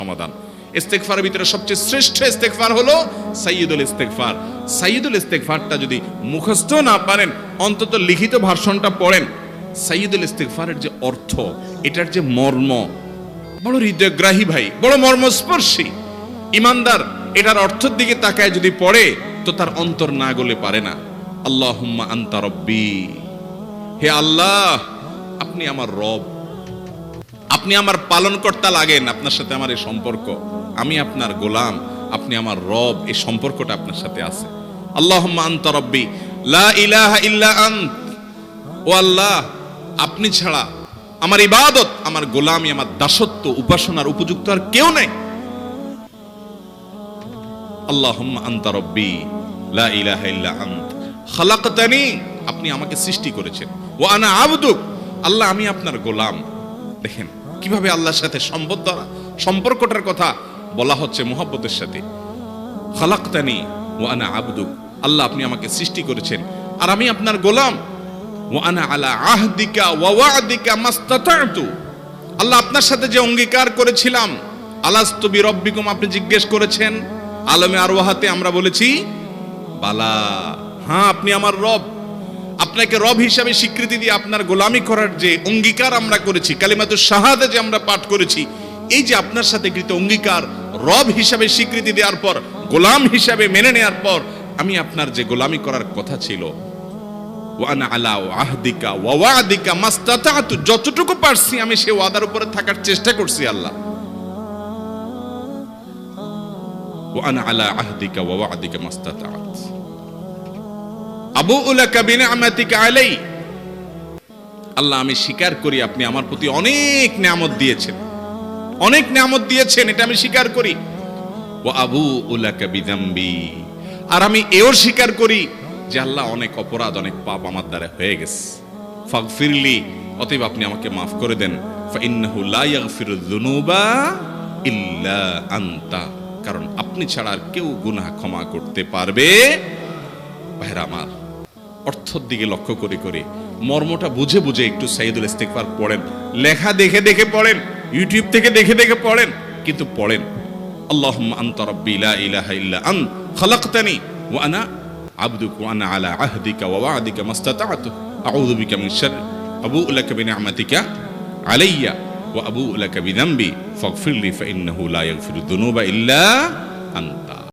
সমাধান। ইস্তেগফারের ভিতরে সবচেয়ে শ্রেষ্ঠ ইস্তেগফার হলো সাইয়্যিদুল ইস্তেগফার। সাইয়্যিদুল ইস্তেগফারটা যদি মুখস্থ না পারেন, অন্তত লিখিত ভার্সনটা পড়েন। সাইয়্যিদুল ইস্তেগফারের যে অর্থ, এটার যে মর্ম, বড় হৃদয়গ্রাহী ভাই, বড় মর্মস্পর্শী। ইমানদার এটার অর্থের দিকে তাকায় যদি পড়ে, তো তার অন্তর না গলে পারে না। আল্লাহুম্মা আনতা রব্বি, হে আল্লাহ আপনি আমার রব, আপনি আমার পালনকর্তা লাগেন। আপনার সাথে আমার এই সম্পর্ক, আমি আপনার গোলাম, আপনি আমার রব, এই সম্পর্কটা আপনার সাথে আছে। আল্লাহুম্মা আনতা রব্বি লা ইলাহা ইল্লা আন্ত, ও আল্লাহ আপনি ছাড়া আমার ইবাদত, আমার গোলামি, আমার দাসত্ব, উপাসনার উপযুক্ত আর কেউ নেই। আল্লাহুম্মা আনতা রব্বি লা ইলাহা ইল্লা আন্ত খালাকতানি, আপনি আমাকে সৃষ্টি করেছেন। ওয়া আনা আবদুক, আল্লাহ আমি আপনার গোলাম। দেখেন কিভাবে আল্লাহর সাথে সম্পর্কটার কথা বলা হচ্ছে মুহাব্বতের সাথে। খালাকতানি ওয়া আনা আবদুক, আল্লাহ আপনি আমাকে সৃষ্টি করেছেন আর আমি আপনার গোলাম। ওয়া আনা আলা আহদিকা ওয়া ওয়া'দিকা মাস্তাতা'তু, আল্লাহ আপনার সাথে যে অঙ্গীকার করেছিলাম, আলাস্তু বিরব্বিকুম, আপনি জিজ্ঞেস করেছেন। আলমে আরওয়াহাতে আমরা বলেছি বালা, হ্যাঁ আপনি আমার রব। আপনাকে রব হিসাবে স্বীকৃতি দিয়ে আপনার গোলামি করার যে অঙ্গীকার আমরা করেছি, কালিমাতুশ শাহাদা যে আমরা পাঠ করেছি, এই যে আপনার সাথে কৃত অঙ্গীকার, রব হিসাবে স্বীকৃতি দেওয়ার পর, গোলাম হিসাবে মেনে নেওয়ার পর, আমি আপনার যে গোলামি করার কথা ছিল, ওয়া আনা আলা আহদিকা ওয়া ওয়া'দিকা মাস্তাতা'তু, যতটুকু পারছি আমি সে ওয়াদার উপরে থাকার চেষ্টা করছি আল্লাহ। ওয়া আনা আলা আহদিকা ওয়া ওয়া'দিকা মাস্তাতা'ত আবুউ লাকা বিনি'মাতিকা আলাই, আল্লাহ আমি স্বীকার করি আপনি আমার প্রতি অনেক নিয়ামত দিয়েছেন, অনেক নিয়ামত দিয়েছেন, এটা আমি স্বীকার করি। ওয়া আবুউ লাকা বিযামবি, আর আমি এও স্বীকার করি যে আল্লাহ অনেক অপরাধ, অনেক পাপ আমার দ্বারা হয়ে গেছে। ফাগফিরলি, অতএব আপনি আমাকে মাফ করে দেন। ফাইন্নাহু লা ইয়াগফিরুয যুনুবা ইল্লা আনতা, কারণ আপনি ছাড়া আর কেউ গুনাহ ক্ষমা করতে পারবে। ভাইরা আমার, অর্থের দিকে লক্ষ্য করে করে, মর্মটা বুঝে বুঝে একটু সাইয়্যিদুল ইস্তেগফার পড়েন। লেখা দেখে দেখে পড়েন, ইউটিউব থেকে দেখে দেখে পড়েন, কিন্তু পড়েন। আল্লাহুম্মা আনতা রাব্বি লা ইলাহা ইল্লা আন্ত খালাকতানি ওয়া আনা আবদুকা ওয়া আনা আলা আহদিকা ওয়া ওয়া'দিকা মাস্তাতা'তু আউযু বিকা মিন শাররি আবুউ লাকা বিনি'মাতিকা আলাইয়া ওয়া আবুউ লাকা বিযামবি ফাগফিরলি ফাইন্নাহু লা ইয়াগফিরুয যুনুবা ইল্লা আনতা।